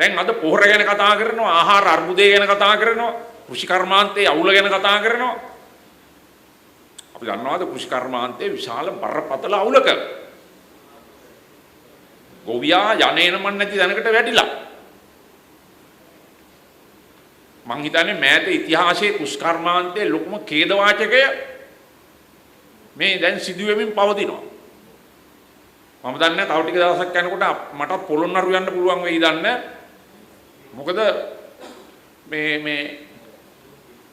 දැන් අද පොහොර ගැන කතා කරනවා, ආහාර අර්බුදය ගැන කතා කරනවා, කෘෂි කර්මාන්තයේ අවුල ගැන කතා කරනවා. අපි දන්නවාද කෘෂි කර්මාන්තයේ විශාල බරපතල අවුලක ගොවියා යන්නේන මන් නැති දැනකට වැටිලා. මං හිතන්නේ මෑත ඉතිහාසයේ කෘෂි කර්මාන්තයේ ලොකුම ඛේදවාචකය මේ දැන් සිදුවෙමින් පවතිනවා. මම දන්නේ තව ටික දවසක් යනකොට මටත් පොළොන්නරු යන්න පුළුවන් වෙයි දන්නේ. මොකද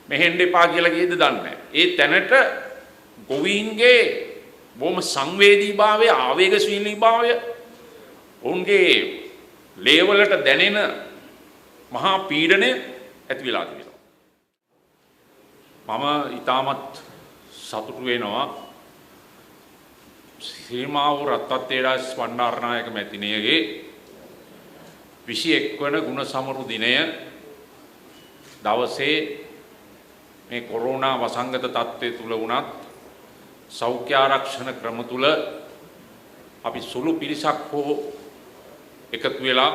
මෙහෙන් දෙපා කියලා කියද දන්නේ. ඒ තැනට ගොවීන්ගේ බොහොම සංවේදීභාවය, ආවේගශීලීභාවය, ඔවුන්ගේ ලේවලට දැනෙන මහා පීඩනය ඇති වෙලා තිබෙනවා. මම ඊටමත් සතුටු වෙනවා සීමාව රත්නත්තේදාස් වණ්ඩාරනායක මැතිණියගේ 21 වන ගුණ සමරු දිනය දවසේ මේ කොරෝනා වසංගත තත්ත්වයේ තුල වුණත් සෞඛ්‍ය ආරක්ෂණ ක්‍රම තුල අපි සුළු පිරිසක් හෝ එකතු වෙලා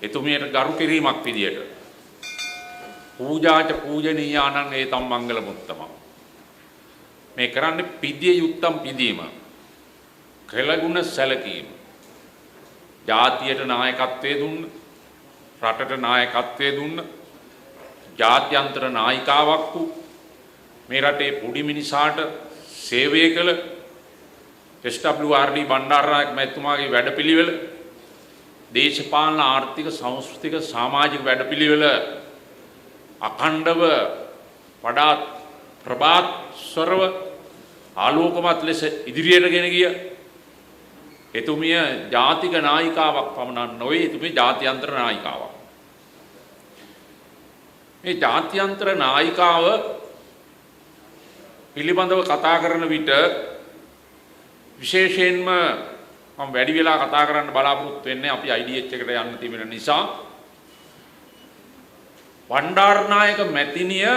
එතුමියට ගරු කිරීමක් විදියට පූජාච පූජනීයානං ඒතම් මංගල මුත්තම මේ කරන්නේ පිදිය යුත්තම් පිදීම, කළගුණ සැලකීම, ජාතියට නායකත්වයේ දුන්න, රටට නායකත්වයේ දුන්න, ජාත්‍යන්තර නායිකාවක් වූ මේ රටේ පොඩි මිනිසාට සේවය කළ SWRD බණ්ඩාරනායක මැතිතුමාගේ වැඩපිළිවෙල දේශපාලන ආර්ථික සංස්කෘතික සමාජික වැඩපිළිවෙල අඛණ්ඩව වඩාත් ප්‍රභාස්වරව ආලෝකමත් ලෙස ඉදිරියට ගෙන ගිය එතුමිය ජාතික නායිකාවක් පමණක් නොවේ, එතුමිය ජාත්‍යන්තර නායිකාවක්. මේ ජාත්‍යන්තර නායිකාව පිළිබඳව කතා කරන විට විශේෂයෙන්ම මම වැඩි වෙලා කතා කරන්න බලාපොරොත්තු වෙන්නේ අපි IDH එකට යන්න තිබෙන නිසා වණ්ඩාරනායක මැතිණිය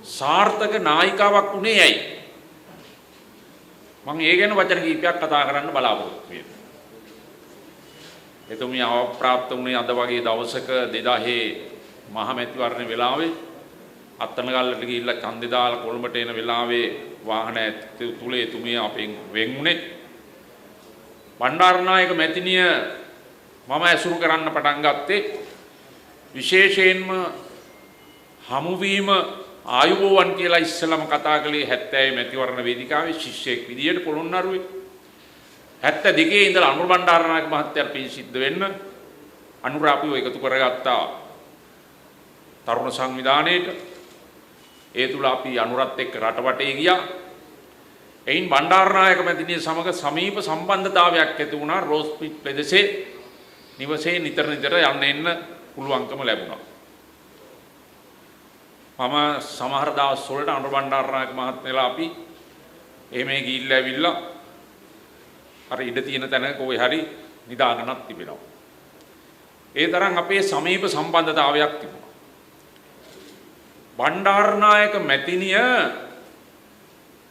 සාර්ථක නායිකාවක් උනේ ඇයි? මම ඒ ගැන වචන කිහිපයක් කතා කරන්න බලාපොරොත්තු වෙනවා. එතුමිය අවප්‍රාප්ත වුණේ අද වගේ දවසක 2000 මහ මැතිවරණ වෙලාවේ අත්තනගල්ලට ගිහිල්ලා ඡන්දේ දාලා කොළඹට එන වෙලාවේ වාහන තුලේ එතුමිය අපෙන් වෙන් වුණේ. බණ්ඩාරනායක මැතිණිය මම ඇසුරු කරන්න පටන් ගත්තේ විශේෂයෙන්ම හමුවීම ආයුබෝවන් කියලා ඉස්සලම කතා කළේ 70 මැතිවරණ වේදිකාවේ ශිෂ්‍යයෙක් විදියට පොළොන්නරුවේ 72 ඉඳලා අනුර බණ්ඩාරනායක මහත්තයාට පින් සිද්ධ වෙන්න අනුර අපිව එකතු කරගත්තා තරුණ සංවිධානයේට. ඒ තුල අපි අනුරත් එක්ක රටවටේ ගියා. එයින් බණ්ඩාරනායක මැතිණිය සමග සමීප සම්බන්ධතාවයක් ඇති වුණා. රෝස්පිට් ප්‍රදේශයේ නිවසේ නිතර යන්න එන්න පුළුවන්කම ලැබුණා. මම සමහර දවස් වලට අනුර බණ්ඩාරනායක මහත්මයාලා අපි එහෙම ගිහිල්ලා ඇවිල්ලා අර ඉඩ තියෙන තැනක කොහේ හරි නිදාගන්නත් තිබෙනවා. ඒ තරම් අපේ සමීප සම්බන්ධතාවයක් තිබුණා. බණ්ඩාරනායක මැතිණිය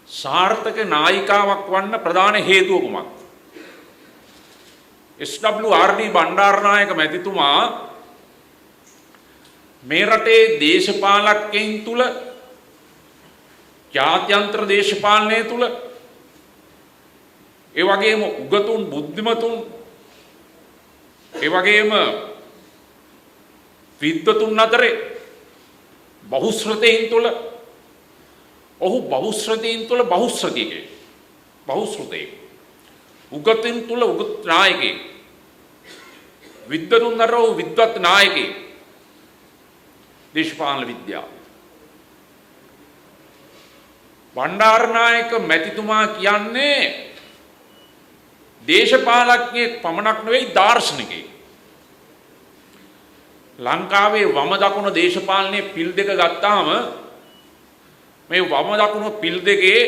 සාර්ථක නායිකාවක් වන්න ප්‍රධාන හේතුව කුමක්ද? SWRD බණ්ඩාරනායක මැතිතුමා මේ රටේ දේශපාලකයන් තුල ජාත්‍යන්තර දේශපාලනය තුල ඒ වගේම උගතුන් බුද්ධිමතුන් ඒ වගේම විද්වතුන් අතරේ බහුශ්‍රතීන් තුල ඔහු බහුශ්‍රතීන් තුල බහුශ්‍රතීකේ බහුශ්‍රතේ උගතුන් තුල උගත් නායකේ විද්වතුන් අතර විද්වත් නායකේ දේශපාලන විද්‍යාව. බණ්ඩාරනායක මැතිතුමා කියන්නේ දේශපාලඥයෙක් පමණක් නෙවෙයි දාර්ශනිකයෙක්. ලංකාවේ වම දකුණ දේශපාලනයේ පිල් දෙක ගත්තාම මේ වම දකුණ පිල් දෙකේ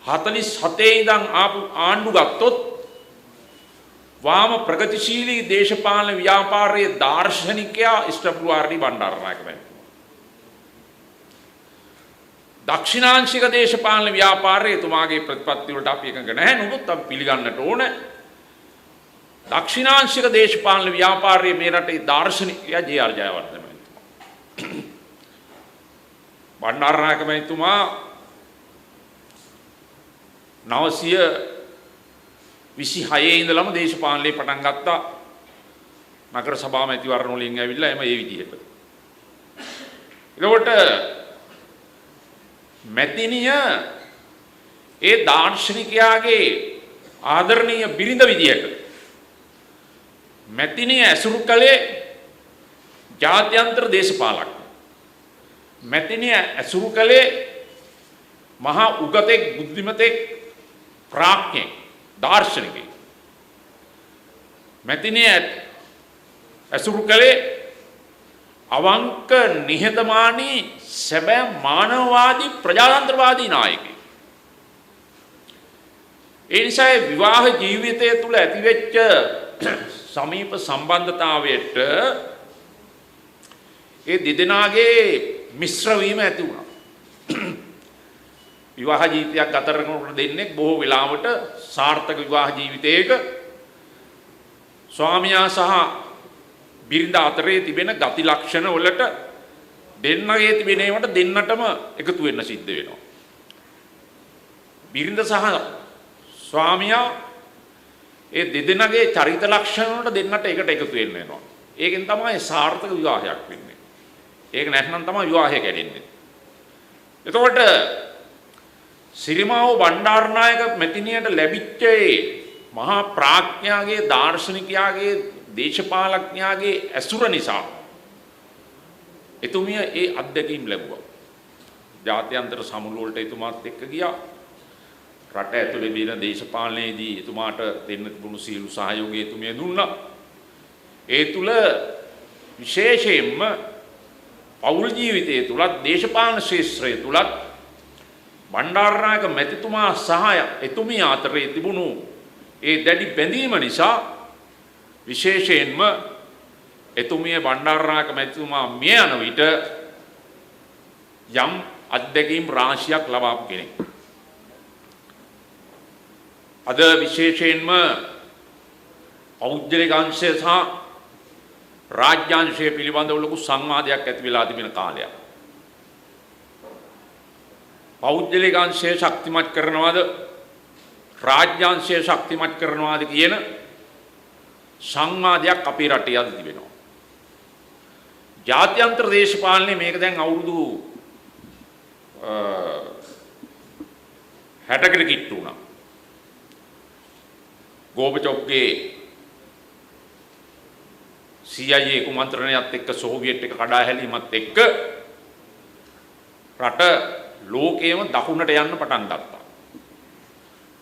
47 ඉඳන් ආපු ආණ්ඩු ගත්තොත් වාම ප්‍රගතිශීලී දේශපාලන ව්‍යාපාරයේ දාර්ශනිකයා SWRD බණ්ඩාරනායක මැතිතුමා. දක්ෂිණාංශික දේශපාලන ව්‍යාපාරයේ එතුමාගේ ප්‍රතිපත්ති වලට අපි එකඟ නැහැ. නමුත් අපි පිළිගන්නට ඕන දක්ෂිණාංශික දේශපාලන ව්‍යාපාරයේ මේ රටේ දාර්ශනිකයා ජේ.ආර්. ජයවර්ධන මහත්මයා. බණ්ඩාරනායක මහත්මයා 926 ඉඳලම දේශපාලනේ පටන් ගත්තා. නගර සභා මැතිවරණ වලින් ඇවිල්ලා එම ඒ විදිහට. එතකොට මැතිනිය ඒ දාර්ශනිකයාගේ ආදරණීය බිරිඳ විදියට මැතිනිය ඇසුරු කළේ ජාත්‍යන්තර දේශපාලක. මැතිනිය ඇසුරු කළේ මහා උගතෙක් බුද්ධිමතෙක් ප්‍රඥෙක් දාර්ශනිකයෙක්. මැතිනිය ඇසුරු කළේ අවංක නිහතමානී සැබෑ මානවවාදී ප්‍රජාතන්ත්‍රවාදී නායකයෙක්. ඒ නිසා විවාහ ජීවිතය තුළ ඇතිවෙච්ච සමීප සම්බන්ධතාවයට ඒ දෙදෙනාගේ මිශ්‍ර වීම ඇති වුණා. විවාහ ජීවිතයක් ගත කරනකොට දෙන්නේ බොහෝ වෙලාවට සාර්ථක විවාහ ජීවිතයක ස්වාමියා සහ බිරිඳ අතරේ තිබෙන ගති ලක්ෂණ වලට දෙන්නගේ තිබෙන ඒවට දෙන්නටම එකතු වෙන්න සිද්ධ වෙනවා. බිරිඳ සහ ස්වාමියා ඒ දෙදෙනාගේ චරිත ලක්ෂණ වලට දෙන්නට එකට එකතු වෙන්න වෙනවා. ඒකෙන් තමයි සාර්ථක විවාහයක් වෙන්නේ. ඒක නැත්නම් තමයි විවාහය කැඩෙන්නේ. එතකොට සිරිමාවෝ බණ්ඩාරනායක මැතිනියට ලැබිච්ච මහා ප්‍රඥාගේ දාර්ශනිකයාගේ දේශපාලඥයාගේ ඇසුර නිසා එතුමිය ඒ අත්දැකීම් ලැබුවා. ජාත්‍යන්තර සමුළු වලට එතුමාත් එක්ක ගියා. රට ඇතුලේ දින දේශපාලනයේදී එතුමාට දෙන්න තිබුණු සියලු සහයෝගය එතුමිය දුන්නා. ඒ තුල විශේෂයෙන්ම පෞල් ජීවිතයේ තුලත් දේශපාලන ශාස්ත්‍රයේ තුලත් බණ්ඩාරනායක මැතිතුමා සහ එතුමිය අතරේ තිබුණු ඒ දැඩි බැඳීම නිසා විශේෂයෙන්ම එතුමිය බණ්ඩාරනායක මැතිතුමා මිය යන විට යම් අත්දැකීම් රාශියක් ලබාපු කෙනෙක්. අද විශේෂයෙන්ම පෞද්ගලික අංශය සහ රාජ්‍යාංශය පිළිබඳව ලොකු සංවාදයක් ඇති වෙලා තිබෙන කාලයක්. පෞද්ගලික අංශය ශක්තිමත් කරනවාද රාජ්‍යාංශය ශක්තිමත් කරනවාද කියන සංවාදයක් අපේ රටේ අද තිබෙනවා. ජාත්‍යන්තර දේශපාලනේ මේක දැන් අවුරුදු 60කට කිට්ටු වුණා. ගෝබචොව්ගේ CIA කුමන්ත්‍රණයත් එක්ක සෝවියට් එක කඩා හැලීමත් එක්ක රට ලෝකයේම දකුණට යන්න පටන් ගත්තා.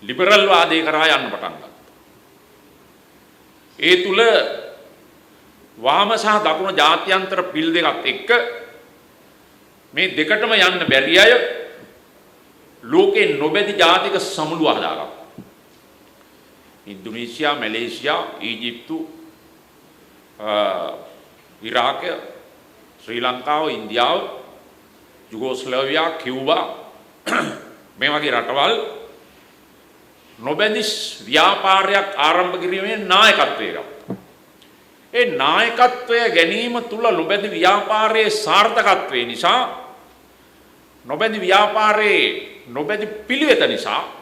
ලිබරල් වාදේ කරා යන්න පටන් ගත්තා. ඒ තුල වාම සහ දකුණ ජාත්‍යන්තර පිල් දෙකත් එක්ක මේ දෙකටම යන්න බැරි අය ලෝකේ නොබැදි ජාතික සමුළු හදාගත්තා. ඉන්දුනීසියා, මැලේසියා, ඊජිප්තු, ඉරාක, ශ්‍රී ලංකාව, ඉන්දියාව, යුගෝස්ලාවියා, කියුබා මේ වගේ රටවල් නොබැඳි ව්‍යාපාරයක් ආරම්භ කිරීමේ නායකත්වය ගත්තා. ඒ නායකත්වය ගැනීම තුල නොබැඳි ව්‍යාපාරයේ සාර්ථකත්වය නිසා නොබැඳි ව්‍යාපාරයේ නොබැඳි පිළිවෙත නිසා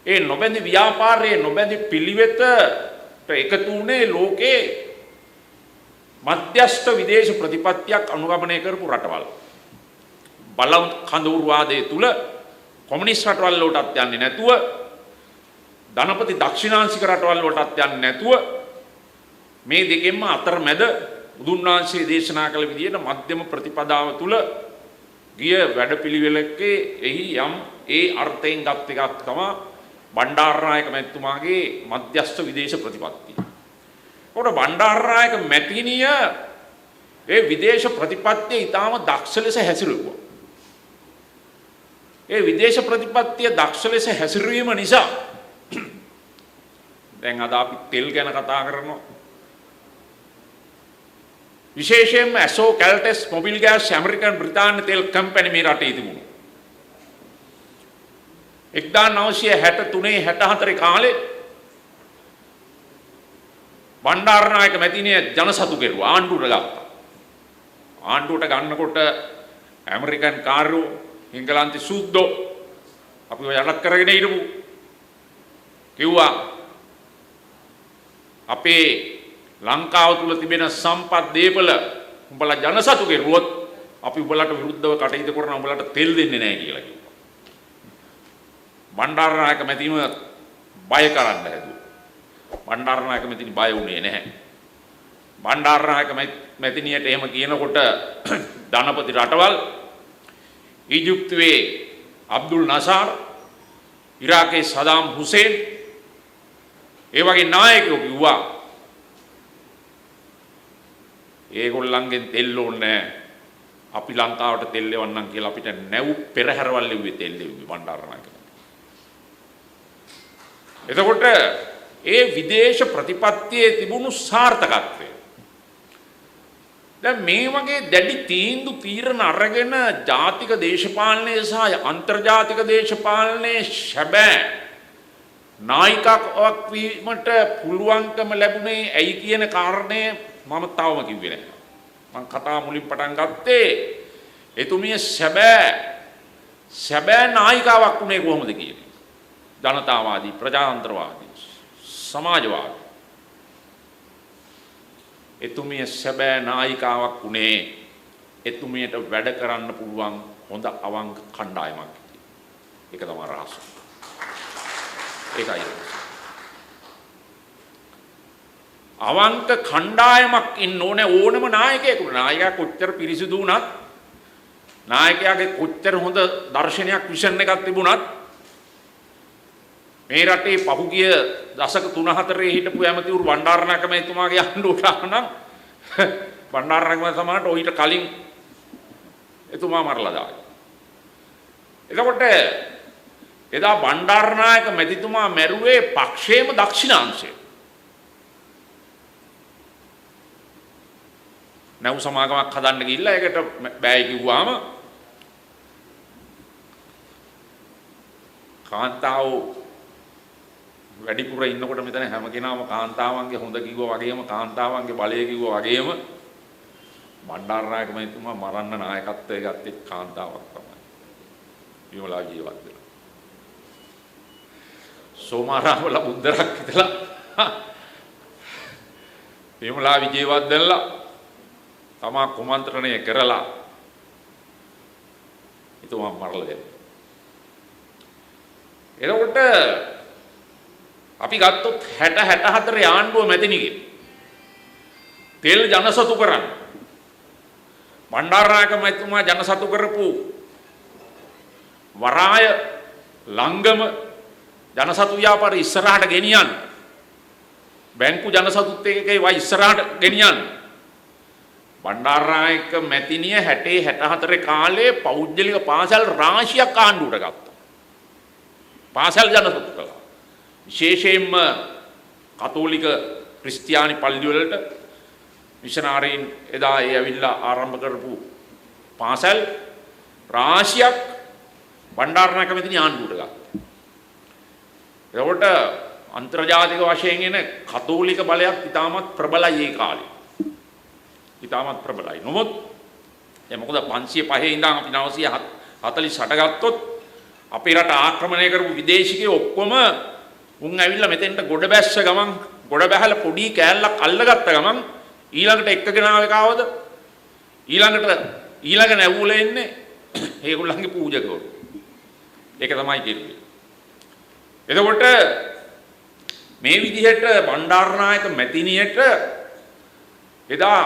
ඒ නොබැඳි ව්‍යාපාරයේ නොබැඳි පිළිවෙතට එකතු වුණේ ලෝකේ මධ්‍යස්ථ විදේශ ප්‍රතිපත්තියක් අනුගමනය කරපු රටවල්. බලවුන් කඳවුරුවාදයේ තුල කොමියුනිස්ට් රටවල් වලටත් යන්නේ නැතුව ධනපති දක්ෂිණාංශික රටවල් වලටත් යන්නේ නැතුව මේ දෙකෙන්ම අතරමැද බුදුන් වහන්සේ දේශනා කළ විදිහට මධ්‍යම ප්‍රතිපදාව තුල ගිය වැඩපිළිවෙලකේ එහි යම් ඒ අර්ථයෙන් ගත් එකක් තමයි බණ්ඩාරනායක මැතිතුමාගේ මධ්‍යස්ථ විදේශ ප්‍රතිපත්තිය. උඩ බණ්ඩාරනායක මැතිණිය ඒ විදේශ ප්‍රතිපත්තිය ඊටාම දක්ෂ ලෙස හැසිරුවා. ඒ විදේශ ප්‍රතිපත්තිය දක්ෂ ලෙස හැසිරීම නිසා දැන් අද අපි තෙල් ගැන කතා කරනවා. විශේෂයෙන්ම ඇසෝ කැල්ටස් මොබිල් ගෑස් ඇමරිකන් බ්‍රිතාන්‍ය තෙල් කම්පැනි මේ රටේ තිබුණා. 1963 64 කාලේ බණ්ඩාරනායක මැතිණිය ජනසතු කෙරුවා ආණ්ඩුවට ගත්තා. ආණ්ඩුවට ගන්නකොට ඇමරිකන් කාර්යෝ ඉංගලන්තේ සුද්දෝ අපිව යටත් කරගෙන ඉරපු කිව්වා අපේ ලංකාව තුල තිබෙන සම්පත් දීපල උඹලා ජනසතු කෙරුවොත් අපි උඹලට විරුද්ධව කටයුතු කරන උඹලට තෙල් දෙන්නේ නැහැ කියලා කිව්වා. බණ්ඩාරනායක මැතිණිය බය කරන්න හැදුවා. බණ්ඩාරනායක මැතිණි බය වුණේ නැහැ. බණ්ඩාරනායක මැතිණියට එහෙම කියනකොට ධනපති රටවල් ඊජිප්තුවේ අබ්දුල් නසාර් ඉරාකේ සදාම් හුසේන් ඒ වගේ නායකයෝ කිව්වා ඒගොල්ලන්ගෙන් තෙල් ඕනේ අපි ලංකාවට තෙල් එවන්නම් කියලා අපිට නැව් පෙරහැරවල් ලැබුවේ තෙල් ලැබුවේ බණ්ඩාරනායක. එතකොට ඒ විදේශ ප්‍රතිපත්තියේ තිබුණු සාර්ථකත්වය දැන් මේ වගේ දැඩි තීන්දුව තීරණ අරගෙන ජාතික දේශපාලනයේ සහ අන්තර්ජාතික දේශපාලනයේ සැබෑ නායකයෙක් වීමට පුළුවන්කම ලැබුණේ ඇයි කියන කාරණය මම තවම කිව්වේ නැහැ. මම කතාව මුලින් පටන් ගත්තේ එතුමිය සැබෑ නායිකාවක් වුණේ කොහොමද කියන්නේ. ජනතාවාදී, ප්‍රජාතන්ත්‍රවාදී, සමාජවාදී. එතුමිය සැබෑ නායිකාවක් වුණේ එතුමියට වැඩ කරන්න පුළුවන් හොඳ අවංක කණ්ඩායමක්. ඒක තමයි රහස. ඒකයි. අවංක කණ්ඩායමක් ඉන්න ඕනේ ඕනම නායකයෙකුට. නායකයා කොච්චර පිරිසිදු වුණත්, නායකයාගේ කොච්චර හොඳ දර්ශනයක් විෂන් එකක් තිබුණත්, මේ රටේ පහුගිය දශක 3-4 හිටපු ඇමතිවරු බණ්ඩාරනායක මහතුමාගේ ආණ්ඩුවට ආනනම් බණ්ඩාරනායක මහතුමාට ඔయిత කලින් එතුමා මරලා දායි. එතකොට එදා බණ්ඩාරනායක මැතිතුමා මැරුවේ පක්ෂයේම දක්ෂිණාංශය. නැව් සමාගමක් හදන්න ගිහිල්ලා ඒකට බෑයි කිව්වාම කාන්තාව වැඩිපුර ඉන්නකොට මෙතන හැම කෙනාම කාන්තාවන්ගේ හොඳ කිව්වා වගේම කාන්තාවන්ගේ බලය කිව්වා වගේම බණ්ඩාරනායක මහතුමා මරන්න නායකත්වයේ ගත්තේ කාන්තාවක් තමයි. විමලා ජීවත් වෙලා. සෝමාරාමල බුද්දරක් හිටලා විමලා විජේවර්ධනලා තමා කුමන්ත්‍රණය කරලා එතුමා මරලා දෙනවා. එතකොට අපි ගත්තොත් 60-64 ආණ්ඩුව මැදිනිගේ තෙල් ජනසතු කරන්න බණ්ඩාරනායක මහතුමා ජනසතු කරපු වරාය ලංගම ජනසතු ව්‍යාපාරය ඉස්සරහට ගෙනියන්න බැංකු ජනසතුත් එකේ වයි ඉස්සරහට ගෙනියන්න බණ්ඩාරනායක මැතිණිය 60-64 කාලේ පෞද්ගලික පාසල් රාශියක් ආණ්ඩුවට ගත්තා. පාසල් ජනසතු කළා. විශේෂයෙන්ම කතෝලික ක්‍රිස්තියානි පල්ලි වලට මිෂනාරීන් එදා ඒ ඇවිල්ලා ආරම්භ කරපු පාසල් රාශියක් බණ්ඩාරනායක මැතිණිය ආණ්ඩුවට ගත්තා. එතකොට අන්තර්ජාතික වශයෙන් එන කතෝලික බලයක් ඉතාමත් ප්‍රබලයි ඒ කාලේ. ඉතාමත් ප්‍රබලයි. නමුත් මොකද 505 ඉඳන් අපි 948 ගත්තොත් අපේ රට ආක්‍රමණය කරපු විදේශිකයෝ ඔක්කොම උන් ඇවිල්ලා මෙතෙන්ට ගොඩ බැස්ස ගමන් ගොඩ බැහැලා පොඩි කෑල්ලක් අල්ලගත්ත ගමන් ඊළඟට එක්කගෙන ආවේ කාවද? ඊළඟ නැවුල එන්නේ ඒගොල්ලන්ගේ පූජකවරු. ඒක තමයි කියන්නේ. එතකොට මේ විදිහට බණ්ඩාරනායක මැතිණියට එදා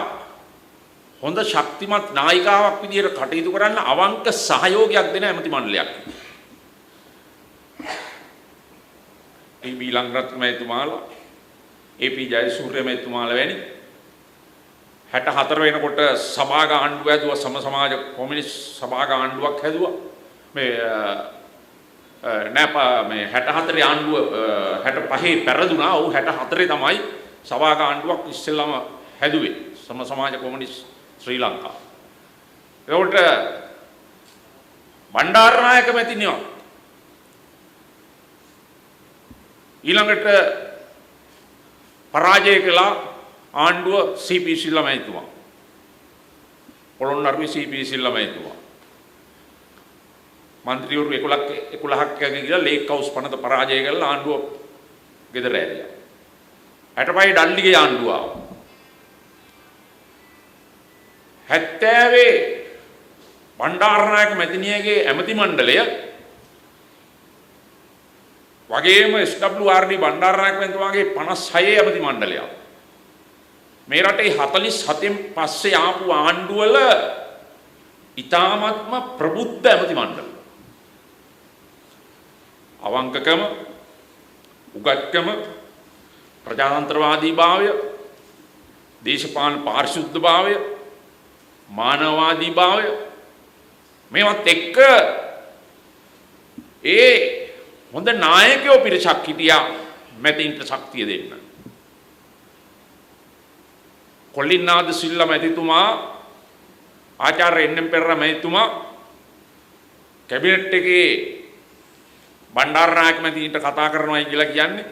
හොඳ ශක්තිමත් නායිකාවක් විදිහට කටයුතු කරන්න අවංක සහයෝගයක් දෙන ඇමති මණ්ඩලයක්. ඒ ලංරත්න මහතුමාලා ඒ.පී. ජයසූරිය මහතුමාලා වැනි 64 වෙනකොට සභාග ආණ්ඩුව හැදුවා සම සමාජ කොමියුනිස්ට් සභාග ආණ්ඩුවක් හැදුවා මේ මේ 64 ආණ්ඩුව 65 පෙරදුනා. ඔව් 64 තමයි සභාග ආණ්ඩුවක් ඉස්සෙල්ලාම හැදුවේ සම සමාජ කොමියුනිස්ට් ශ්‍රී ලංකාව. ඒකට බණ්ඩාරනායක මැතිණිය ඊළඟට පරාජය කළා ආණ්ඩුව සීපී සිල්වා මැතිතුමා. පොළොන්නරුවේ සීපී සිල්වා මැතිතුමා. මන්ත්‍රීවරු 11ක් ගිහලා ලේක් හවුස් පනත පරාජය කළා ආණ්ඩුව ගෙදර ඇරියා. 65 ඩල්ලිගේ ආණ්ඩුව ආවා. 70 බණ්ඩාරනායක මැතිණියගේ ඇමති මණ්ඩලය වගේම SWRD බණ්ඩාරනායක මැතිතුමාගේ 56 ඇමති මණ්ඩලය. මේ රටේ 47න් පස්සේ ආපු ආණ්ඩුවල ඊ타මත්ම ප්‍රබුද්ධ ඇමති මණ්ඩල. අවංකකම, උගත්කම, ප්‍රජාතන්ත්‍රවාදීභාවය, දේශපාලන පාරිශුද්ධභාවය, මානවවාදීභාවය මේවත් එක්ක ඒ හොඳ නායකයෝ පිරිසක් හිටියා මැතින්ට ශක්තිය දෙන්න. කොල්ලින්නාද සිල්ලා මැතිතුමා, ආචාර්ය එන්.එම්. පෙරේරා මැතිතුමා කැබිනට් එකේ බණ්ඩාරනායක මැතින්ට කතා කරනවායි කියලා කියන්නේ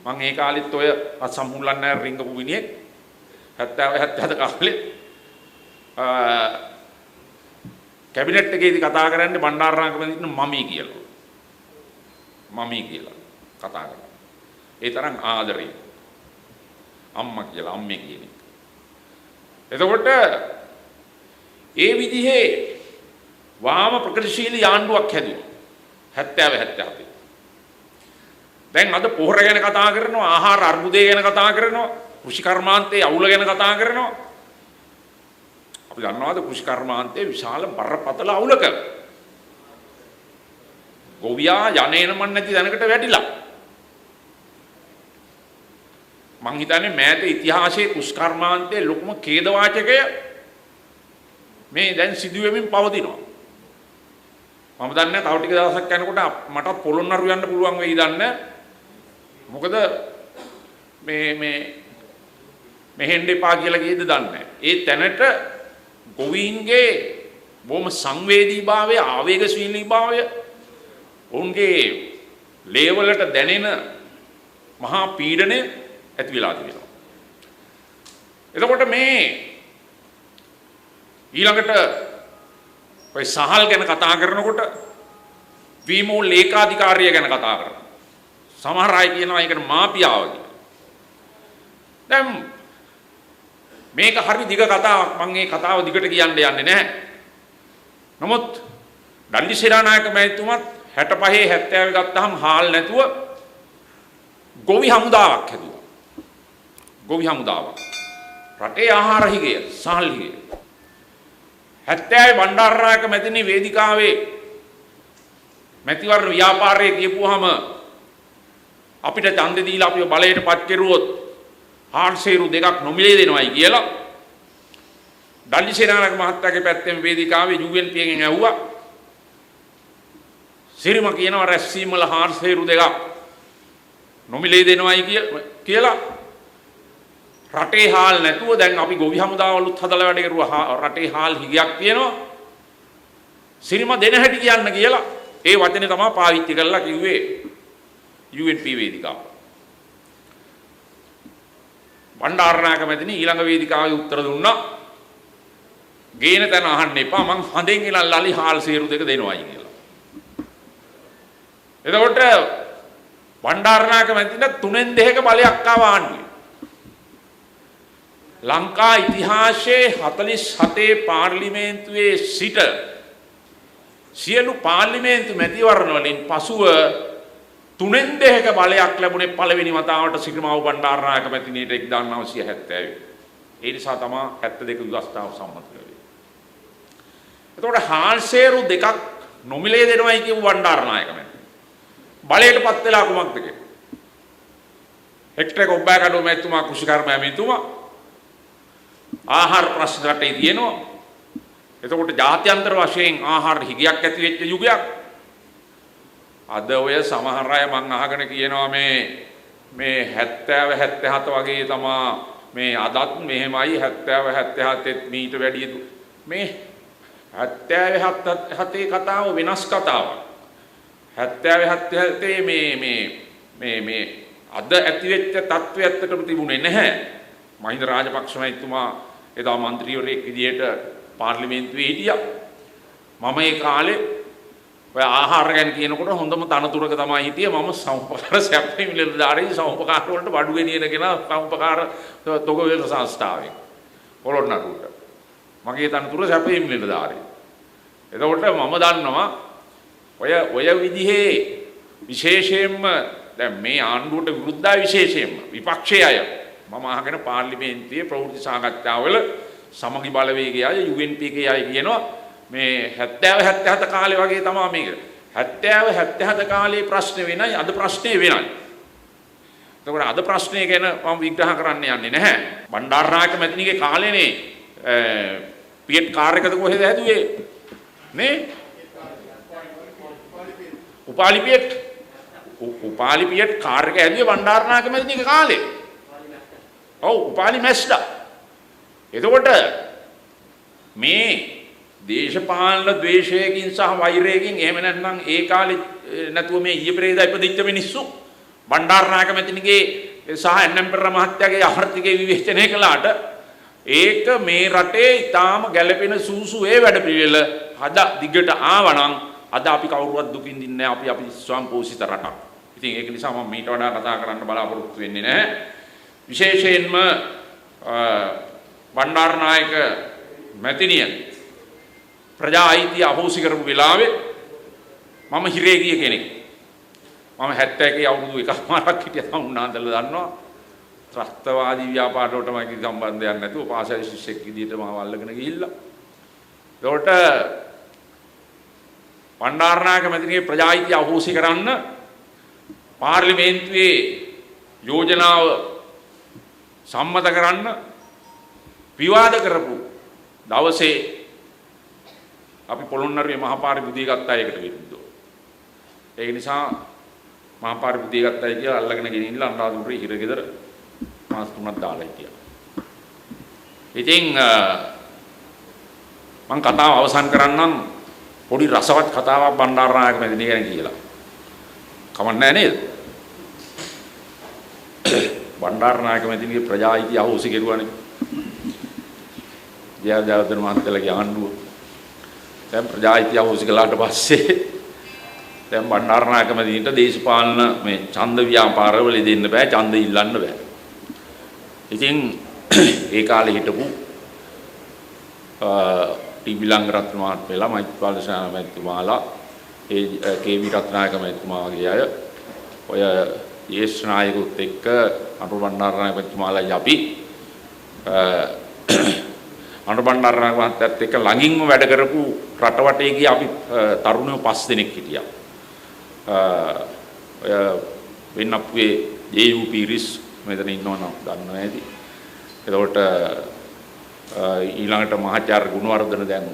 මම ඒ කාලෙත් ඔය සම්මුල්ලන් නෑ රිංගපු විනියෙක් 70 70 කාලේ කැබිනට් එකේදී කතා කරන්නේ බණ්ඩාරනායක මැතිතුමා මමී කියලා. මමී කියලා කතා කරා. ඒ තරම් ආදරේ. අම්මා කියලා අම්මේ කියන එක. එතකොට ඒ විදිහේ වාම ප්‍රගතිශීලී ආණ්ඩුවක් හැදුවා. 70 77. දැන් අද පොහොර ගැන කතා කරනවා, ආහාර අර්බුදය ගැන කතා කරනවා, කෘෂි කර්මාන්තයේ අවුල ගැන කතා කරනවා. අපි දන්නවාද කෘෂි කර්මාන්තයේ විශාල බරපතල අවුලක ගොවියා යන්නේන මන් නැති දැනකට වැටිලා. මං හිතන්නේ මෑත ඉතිහාසයේ කෘෂි කර්මාන්තයේ ලොකුම ඛේදවාචකය මේ දැන් සිදුවෙමින් පවතිනවා. මම දන්නේ තව ටික දවසක් යනකොට මටත් පොළොන්නරු යන්න පුළුවන් වෙයි දන්නේ. මොකද මෙහෙන් දෙපා කියලා කීයද දන්නේ. ඒ තැනට ගොවීන්ගේ බොහොම සංවේදීභාවය, ආවේගශීලීභාවය, ඔවුන්ගේ ලේවලට දැනෙන මහා පීඩනය ඇති වෙලා තිබෙනවා. එතකොට මේ ඊළඟට ඔය සහල් ගැන කතා කරනකොට වීමෝ ලේකාධිකාරිය ගැන කතා කරනවා. සමහර අය කියනවා ඒකට මාපියාව කියලා. දැන් මේක හරි දිග කතාවක්. මම මේ කතාව දිගට කියන්න යන්නේ නැහැ. නමුත් ඩල්ලි සේනානායක මැතිතුමත් 65 70 ගත්තාම හාල් නැතුව ගොවි හමුදාවක් හැදුවා. ගොවි හමුදාවක්. රටේ ආහාර හිගය, සහල් හිගය. 70 බණ්ඩාරනායක මැතිණි වේදිකාවේ මැතිවරණ ව්‍යාපාරයේ කියපුවාම අපිට ඡන්දෙ දීලා අපිව බලයට පත් කෙරුවොත් හාල්සේරු දෙකක් නොමිලේ දෙනවයි කියලා ඩල්ලි සේනානායක මහත්තයාගේ පැත්තෙන් වේදිකාවේ UNP එකෙන් ඇහුවා. සිරිම කියනවා රැස්වීම වල හාල්සේරු දෙකක් නොමිලේ දෙනවයි කියලා. රටේ හාල් නැතුව දැන් අපි ගොවි හමුදාවලුත් හදලා වැඩ කරුවා. රටේ හාල් හිගයක් තියෙනවා. සිරිම දෙන හැටි කියන්න කියලා ඒ වචනේ තමයි පාවිච්චි කරලා කිව්වේ UNP වේදිකාව. බණ්ඩාරනායක මැතිණි ඊළඟ වේදිකාවේ උත්තර දුන්නා. ගේන තැන අහන්න එපා, මං හඳෙන් ඉලල්ලාලි හාල් සේරු දෙක දෙනවයි කියලා. එතකොට බණ්ඩාරනායක මැතිණි 3න් 2ක බලයක් ආවා ආණ්ඩුවේ. ලංකා ඉතිහාසයේ 47 පාර්ලිමේන්තුවේ සිට සියලු පාර්ලිමේන්තු මැතිවරණ වලින් පසුව 3න් 2ක බලයක් ලැබුණේ පළවෙනි වතාවට සිරිමාව බණ්ඩාරනායක මැතිණියට 1970. ඒ නිසා තමයි 72 විවස්ථාව සම්මත කළේ. එතකොට හාල්සේරු දෙකක් නොමිලේ දෙනවයි කියපු බණ්ඩාරනායක මැතිණි බලයටපත් වෙලා කුමක්ද කියන්නේ? හෙක්ටර් කොබ්බෑකඩුව මැතිතුමා කෘෂිකර්ම මැතිතුමා ආහාර ප්‍රශ්න රටේ තියෙනවා. එතකොට ජාත්‍යන්තර වශයෙන් ආහාර හිගයක් ඇති වෙච්ච යුගයක්. අද ඔය සමහර අය මං අහගෙන කියනවා මේ 70 77 වගේ තමා මේ අදත් මෙහෙමයි 70 77 මීට වැඩිය මේ 70 77 කතාව වෙනස් කතාවක්. 70 77 මේ අද ඇතිවෙච්ච තත්ත්වය ඇත්තටම තිබුණේ නැහැ. මහින්ද රාජපක්ෂ මහත්මයා එදා മന്ത്രിවරයෙක් විදියට පාර්ලිමේන්තුවේ හිටියා. මම ඒ කාලේ ඔය ආහාර ගැන කියනකොට හොඳම තනතුරක තමයි හිටියේ. මම සමුපකාර සැපයීම් නිලධාරී සමුපකාර වලට බඩු ගෙනියන කෙනා සමුපකාර තොගවේල සංස්ථාවේ පොළොන්නරුවට. මගේ තනතුර සැපයීම් නිලධාරී. එතකොට මම දන්නවා ඔය විදිහේ විශේෂයෙන්ම දැන් මේ ආණ්ඩුවට විරුද්ධයි විශේෂයෙන්ම විපක්ෂයේ අය මම අහගෙන පාර්ලිමේන්තුවේ ප්‍රවෘත්ති සාකච්ඡාවල සමගි බලවේගයේ අය UNP එකේ අය කියනවා මේ 70 77 කාලේ වගේ තමයි මේක. 70 77 කාලේ ප්‍රශ්නේ වෙනයි අද ප්‍රශ්නේ වෙනයි. එතකොට අද ප්‍රශ්නේ ගැන මම විග්‍රහ කරන්න යන්නේ නැහැ. බණ්ඩාරනායක මැතිණිගේ කාලේනේ පියට් කාර් එකද කොහෙද හැදුවේ? නේ? උපාලි පියට් කාර් එක හැදුවේ බණ්ඩාරනායක මැතිණිගේ කාලේ. ඔව් උපාලි මැස්ඩා. එතකොට මේ දේශපාලන ද්වේෂයකින් සහ වෛරයකින් එහෙම නැත්නම් ඒ කාලේ නැතුව මේ ඊයේ පෙරේදා ඉපදිච්ච මිනිස්සු බණ්ඩාරනායක මැතිණිගේ සහ එන්.එම්. පෙරේරා මහත්තයාගේ ආර්ථිකය විවේචනය කළාට ඒක මේ රටේ ඊටාම ගැළපෙන සූසු ඒ වැඩපිළිවෙල අද දිගට ආවනම් අද අපි කවුරුවත් දුකින් දින්නේ නැහැ. අපි ස්වයංපෝෂිත රටක්. ඉතින් ඒක නිසා මම මීට වඩා කතා කරන්න බලාපොරොත්තු වෙන්නේ නැහැ. විශේෂයෙන්ම බණ්ඩාරනායක මැතිණිය ප්‍රජා අයිතිය අහෝසි කරපු වෙලාවේ මම හිරේ ගිය කෙනෙක්. මම 71 අවුරුදු එකමාරක් හිටියා. උන්නාන්දලා දන්නවා. ත්‍රස්තවාදී ව්‍යාපාරවලට මගේ සම්බන්ධයක් නැතුව පාසල් ශිෂ්‍යෙක් විදිහට මාව අල්ලගෙන ගිහිල්ලා. ඒකට බණ්ඩාරනායක මැතිණියේ ප්‍රජා අයිතිය අහෝසි කරන්න පාර්ලිමේන්තුවේ යෝජනාව සම්මත කරන්න විවාද කරපු දවසේ අපි පොළොන්නරුවේ මහපාරේ බුදිය ගත්ත අයකට විරුද්ධව. ඒක නිසා මහපාරේ බුදිය ගත්ත අය කියලා අල්ලගෙන ගෙනිහිල්ලා අනුරාධපුරේ හිරගෙදර මාස 3ක් දාලා හිටියා. ඉතින් මම කතාව අවසන් කරන්නම් පොඩි රසවත් කතාවක් බණ්ඩාරනායක මැතිණිය ගැන කියලා. කමන්නේ නේද? බණ්ඩාරනායක මැතිණියගේ ප්‍රජා අයිතිය අහෝසි කෙරුවානේ. ජයවර්ධන මහත්තයාගේ ආණ්ඩුව දැන් ප්‍රජා අයිතිය අහෝසි කළාට පස්සේ දැන් බණ්ඩාරනායක මැතිණියට දේශපාලන මේ ඡන්ද ව්‍යාපාරවල දෙන්න බෑ, ඡන්ද ඉල්ලන්න බෑ. ඉතින් ඒ කාලේ හිටපු ටීවී ලංගරත්න මහත්මයාලා, මෛත්‍රීපාල සේනානායක මැතිතුමාලා, ඒ කේ.වී. රත්නායක මැතිතුමා වගේ අය ඔය ජේෂ්ඨ නායකුත් එක්ක අනුර බණ්ඩාරනායක මැතිතුමාලා අපි අනුර බණ්ඩාරනායක මහත්තයත් එක්ක ළඟින්ම වැඩ කරපු රටවටේ ගිය අපි තරුණයෝ 5 දෙනෙක් හිටියා. ඔය වෙන්නප්පුවේ ජේ.යූ. පීරිස් මෙතන ඉන්නවනම් දන්නවා ඇති. එතකොට ඊළඟට මහාචාර්ය ගුණවර්ධන දැන්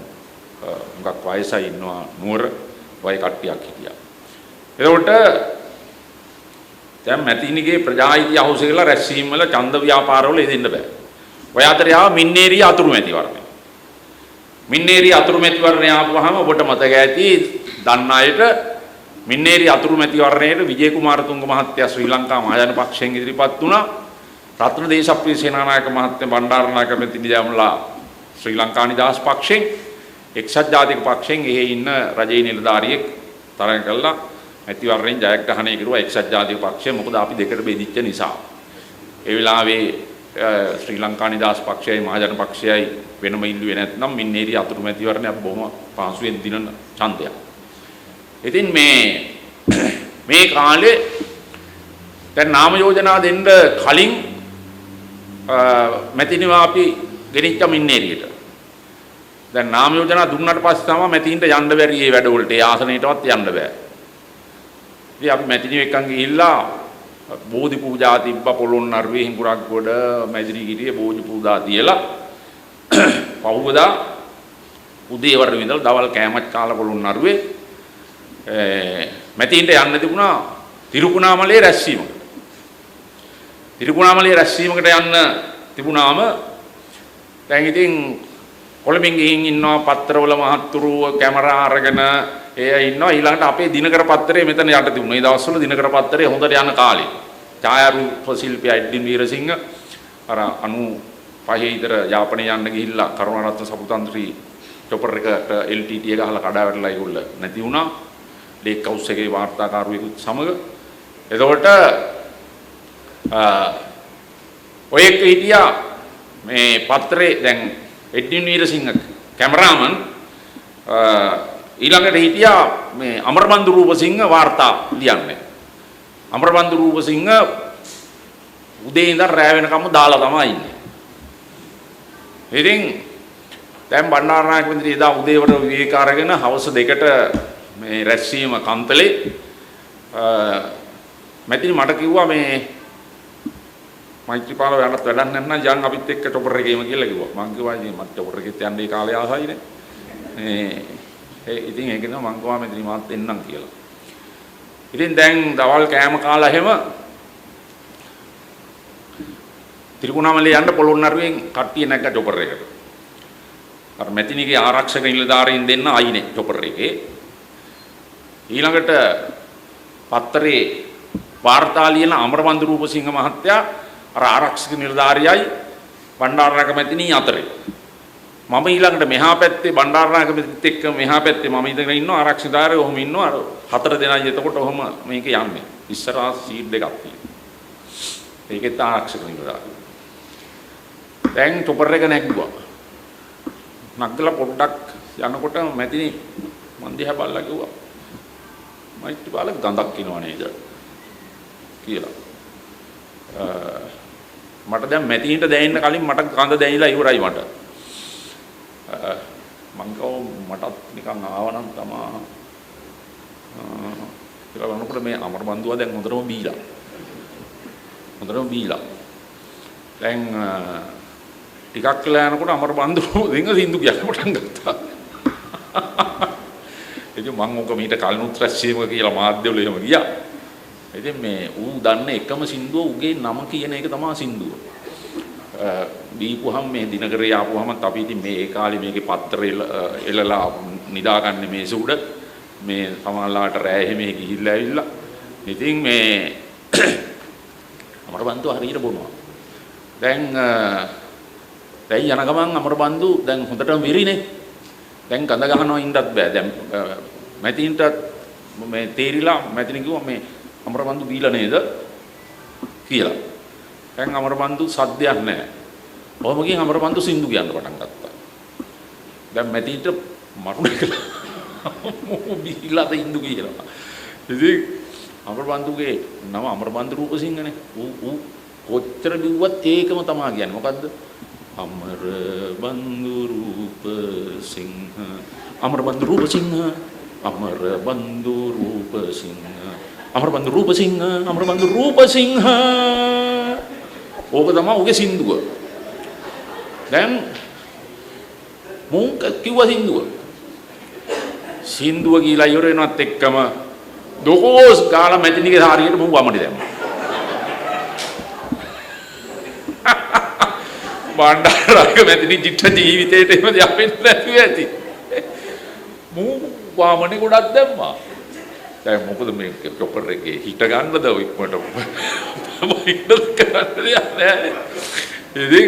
මුගක් වයසයි ඉන්නවා නුවර වයි කට්ටියක් හිටියා. එතකොට දැන් මැතිණිගේ ප්‍රජා අයිතිය අහෝසි කරලා රැස්වීම වල ඡන්ද ව්‍යාපාරවල යෙදෙන්න බෑ. ඔය අතරේ ආව මින්නේරිය අතුරු මැතිවරණය. මින්නේරිය අතුරු මැතිවරණය ආපුවාම ඔබට මතක ඇති දන්න අයට මින්නේරිය අතුරු මැතිවරණයට විජේ කුමාරතුංග මහත්තයා ශ්‍රී ලංකා මහජන පක්ෂයෙන් ඉදිරිපත් වුණා. රත්න දේශප්‍රිය සේනානායක මහත්මයා බණ්ඩාරනායක මැතිණිය දැම්ලා ශ්‍රී ලංකා නිදහස් පක්ෂයෙන් එක්සත් ජාතික පක්ෂයෙන් එහි ඉන්න රජයේ නිලධාරියෙක් තරඟ කළා මැතිවරණයෙන් ජයග්‍රහණය කරුවා එක්සත් ජාතික පක්ෂය. මොකද අපි දෙකට බෙදිච්ච නිසා. ඒ වෙලාවේ ශ්‍රී ලංකා නිදහස් පක්ෂයයි මහජන පක්ෂයයි වෙනම ඉල්ලුවේ නැත්නම් මින්නේරිය අතුරු මැතිවරණයක් බොහොම පහසුවෙන් දිනන ඡන්දයක්. ඉතින් මේ කාලේ දැන් නාම යෝජනා දෙන්න කලින් මැතිණිවා අපි ගෙනිච්ච මින්නේරියට. දැන් නාම යෝජනා දුන්නාට පස්සේ තමයි මැතිණින්ට යන්න බැරි මේ වැඩවලට. ඒ ආසනයටවත් යන්න බෑ. ඉතින් අපි මැතිණිය එක්කන් ගිහිල්ලා බෝධි පූජා තිබ්බ පොළොන්නරුවේ හිඟුරක්ගොඩ මැදිරිගිරියේ බෝධි පූජා තියලා පහුවදා උදේ වරුවේ ඉඳලා දවල් කෑමක් කාලා පොළොන්නරුවේ මැතිණින්ට යන්න තිබුණා තිරුකුණාමලේ රැස්වීමකට. තිරුකුණාමලේ රැස්වීමකට යන්න තිබුණාම දැන් ඉතින් කොළඹින් ගිහින් ඉන්නවා පත්තරවල මහත්තුරු කැමරා අරගෙන ඒ ඉන්නවා. ඊළඟට අපේ දිනකර පත්තරේ මෙතන යට තිබුණා. ඒ දවස්වල දිනකර පත්තරේ හොඳට යන කාලේ. ඡායාරූප ශිල්පී එඩ්වින් වීරසිංහ අර 95 ඉතර යාපනයේ යන්න ගිහිල්ලා කරුණාරත්න සපුතන්ත්‍රී චොපර් එකට LTT එක ගහලා කඩා වැටලා ඒගොල්ල නැති වුණා. ලේක් හවුස් එකේ වාර්තාකාරයෙකුත් සමග. එතකොට ඔය එක්ක හිටියා මේ පත්‍රේ දැන් එඩ්වින් වීරසිංහ කැමරාමන් ඊළඟට හිටියා මේ අමරබන්දු රූපසිංහ වාර්තා ලියන්නේ. අමරබන්දු රූපසිංහ උදේ ඉඳන් රෑ වෙනකම් දාලා තමයි ඉන්නේ. ඉතින් දැන් බණ්ඩාරනායක මන්ත්‍රී එදා උදේවට විවේක අරගෙන හවස 2ට මේ රැස්වීම කන්තලේ මැතිනි මට කිව්වා මේ මෛත්‍රීපාල යන්නත් වැඩක් නැත්නම් යන් අපිත් එක්ක ටොපර් එකේම කියලා කිව්වා. මං කිව්වා ඉතින් මට ටොපර් එකෙත් යන්න ඒ කාලේ ආසයිනේ. ඉතින් ඒක නෝ මං කිව්වා මැතිනි මාත් එන්නම් කියලා. ඉතින් දැන් දවල් කෑම කාලා හැම තිරිකුණාමලේ යන්න පොළොන්නරුවෙන් කට්ටිය නැග්ග ටොපර් එකට. අර මැතිනිගේ ආරක්ෂක නිලධාරීන් දෙන්න ආයිනේ ටොපර් එකේ. ඊළඟට පත්තරේ වාර්තා ලියන අමරබන්දු රූපසිංහ මහත්තයා අර ආරක්ෂක නිලධාරියයි බණ්ඩාරනායක මැතිණිය අතරේ. මම ඊළඟට මෙහා පැත්තේ බණ්ඩාරනායක මැතිණිත් එක්ක මෙහා පැත්තේ මම ඉඳගෙන ඉන්නවා ආරක්ෂකධාරියෝ ඔහොම ඉන්නවා. අර 4 දෙනායි එතකොට ඔහොම මේක යන්නේ. ඉස්සරහා සීට් දෙකක් තියෙනවා. ඒකෙත් ආරක්ෂක නිලධාරියෝ. දැන් ටොපර් එක නැග්ගුවා. නග්ගලා පොඩ්ඩක් යනකොට මැතිණි මන් දිහා බලලා කිව්වා මෛත්‍රීපාල ගඳක් කිනව නේද කියලා. මට දැන් මැතිණිට දැනෙන්න කලින් මට ගඳ දැනිලා ඉවරයි මට. මං කව මටත් නිකන් ආවනම් තමා කියලා වුණකොට මේ අමරබන්දුවා දැන් හොඳටම බීලා. හොඳටම බීලා. දැන් ටිකක් කියලා යනකොට අමරබන්දු දෙංග සින්දු කියන්න පටන් ගත්තා. ඉතින් මම ඔක මීට කලිනුත් රැස්වීමක කියලා මාධ්‍යවල එහෙම ගියා. ඉතින් මේ ඌ දන්න එකම සින්දුව උගේ නම කියන එක තමයි සින්දුව. දීපුවහම මේ දිනකරේ ආපුවහම අපි ඉතින් මේ ඒ කාලේ මේකේ පත්තරේ එලලා නිදාගන්නේ මේ සුඩ මේ සමහරලාට රෑ එහෙම ගිහිල්ලා ඇවිල්ලා. ඉතින් මේ අමරබන්දු හරියට බොනවා. දැන් යන ගමන් අමරබන්දු දැන් හොඳටම විරිනේ. දැන් ගඳ ගහනවා ඉන්නත් බෑ. දැන් මැතින්ට මේ තේරිලා මැතින් කිව්වා මේ අමරබන්දු බීලා නේද කියලා. දැන් අමරබන්දු සද්දයක් නැහැ. කොහොම ගිහින් අමරබන්දු සින්දු කියන්න පටන් ගත්තා. දැන් මැතින්ට මරුණ කියලා බීලාද ඉන්දු කියලා. ඉතින් අමරබන්දුගේ නම අමරබන්දු රූපසිංහනේ. ඌ කොච්චර බිව්වත් ඒකම තමයි කියන්නේ. මොකද්ද? අමරබන්දු රූපසිංහ අමරබන්දු රූපසිංහ අමරබන්දු රූපසිංහ අමරබන්දු රූපසිංහ අමරබන්දු රූපසිංහ ඕක තමයි උගේ සින්දුව. දැන් මොන්ක කිව්ව සින්දුව කියලා ඉවර වෙනවත් එක්කම දොකෝස් ගාලා මැදිනිගේ සාරියට මම වමනේ දැම්මා. බණ්ඩාරනායක මැතිනි ජීවිත ජීවිතේට එහෙම දෙයක් වෙන්නේ නැතුව ඇති. මූ වාමනේ ගොඩක් දැම්මා. දැන් මොකද මේ චොපර් එකේ හිට ගන්නද ඉක්මනට මයින්ඩ් කරන්නේ නැහැ. ඉතින්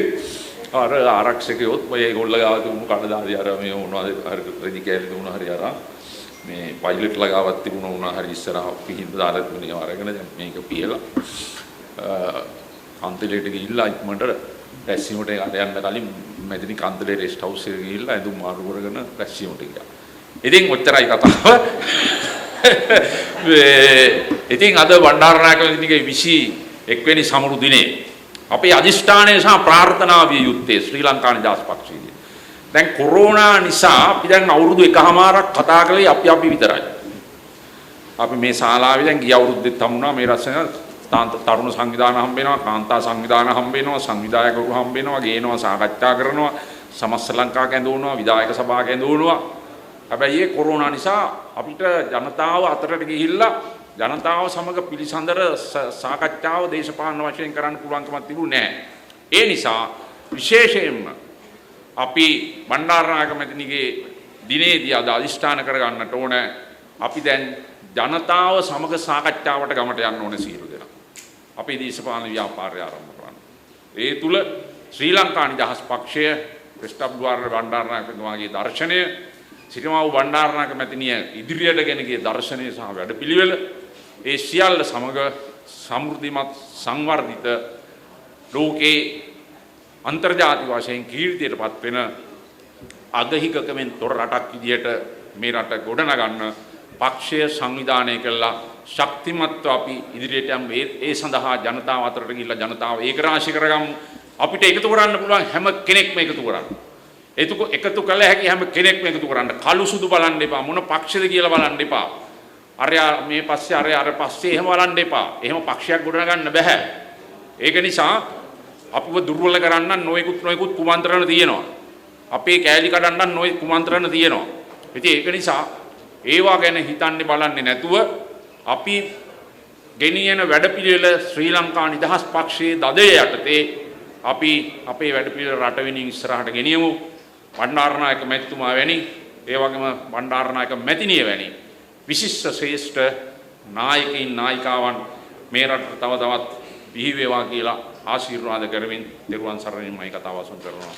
අර ආරක්ෂකයොත් මේ ඒගොල්ලෝ ගාව තිබුණු කඩදාසි අර මේ මොනවද අර රෙදි කෑලි දුණා හරි අර මේ පයිලට් ලගාවක් තිබුණා වුණා හරි ඉස්සරහ පිහින්ද දාලා තිබුණේ අරගෙන දැන් මේක පියලා අන්තිලේට ගිහිල්ලා ඉක්මනට රැස්වීමට යන්න කලින් මැදිනි කන්දලේ රෙස්ට් හවුස් එකට ගිහිල්ලා ඇඳුම් මාරු කරගෙන රැස්වීමට ගියා. ඉතින් ඔච්චරයි කතාව. ඉතින් අද බණ්ඩාරනායක මැදිනිගේ 21 වෙනි සමරු දිනේ අපේ අධිෂ්ඨානය සහ ප්‍රාර්ථනාව විය යුත්තේ ශ්‍රී ලංකා නිදහස් පක්ෂයේ. දැන් කොරෝනා නිසා අපි දැන් අවුරුදු එකමාරක් කතා කළේ අපි විතරයි. අපි මේ ශාලාවේ දැන් ගිය අවුරුද්දෙත් හම්ුණා මේ රසන තරුණ සංවිධාන හම්බ වෙනවා, කාන්තා සංවිධාන හම්බ වෙනවා, සංවිධායකවරු හම්බ වෙනවා, ගේනවා, සාකච්ඡා කරනවා, සමස්ත ලංකා කැඳවනවා, විධායක සභා කැඳවනවා. හැබැයි ඒ කොරෝනා නිසා අපිට ජනතාව අතරට ගිහිල්ලා ජනතාව සමග පිළිසඳර සාකච්ඡාව දේශපාලන වශයෙන් කරන්න පුළුවන්කමක් තිබුණේ නැහැ. ඒ නිසා විශේෂයෙන්ම අපි බණ්ඩාරනායක මැතිනිගේ දිනේදී අද අධිෂ්ඨාන කරගන්නට ඕන අපි දැන් ජනතාව සමග සාකච්ඡාවට ගමට යන්න ඕනේ සියලු දෙනා. අපේ දේශපාලන ව්‍යාපාරය ආරම්භ කරන්න. ඒ තුල ශ්‍රී ලංකා නිදහස් පක්ෂය ප්‍රස්ටබ්ඩුවාර බණ්ඩාරනායකතුමාගේ දර්ශනය සිරිමාවු බණ්ඩාරනායක මැතිණිය ඉදිරියට ගෙන ගිය දර්ශනය සහ වැඩපිළිවෙල ඒ සියල්ල සමග සමෘද්ධිමත් සංවර්ධිත ලෝකේ අන්තර්ජාතික වශයෙන් කීර්තියටපත් වෙන අගහිකකමෙන් තොර රටක් විදියට මේ රට ගොඩනගන්න පක්ෂය සංවිධානය කළා ශක්තිමත්ව අපි ඉදිරියට යමු. ඒ සඳහා ජනතාව අතරට ගිහිල්ලා ජනතාව ඒකරාශී කරගමු. අපිට එකතු කරන්න පුළුවන් හැම කෙනෙක්ම එකතු කරන්න. එකතු කළ හැකි හැම කෙනෙක්ම එකතු කරන්න. කළු සුදු බලන්න එපා. මොන පක්ෂද කියලා බලන්න එපා. අරයා මේ පස්සේ අර පස්සේ එහෙම බලන්න එපා. එහෙම පක්ෂයක් ගොඩනගන්න බෑ. ඒක නිසා අපිව දුර්වල කරන්න නොයෙකුත් කුමන්ත්‍රණ තියෙනවා. අපේ කෑලි කඩන්න නොයෙකුත් කුමන්ත්‍රණ තියෙනවා. ඉතින් ඒක නිසා ඒවා ගැන හිතන්නේ බලන්නේ නැතුව අපි ගෙනියන වැඩපිළිවෙල ශ්‍රී ලංකා නිදහස් පක්ෂයේ දදය යටතේ අපි අපේ වැඩපිළිවෙල රට වෙනින් ඉස්සරහට ගෙනියමු. බණ්ඩාරනායක මැතිතුමා වැනි ඒ වගේම බණ්ඩාරනායක මැතිණිය වැනි විශිෂ්ට ශ්‍රේෂ්ඨ නායකයින් නායිකාවන් මේ රටට තව තවත් බිහි වේවා කියලා ආශිර්වාද කරමින් දරුවන් සරණින් මම කතාව අවසන් කරනවා.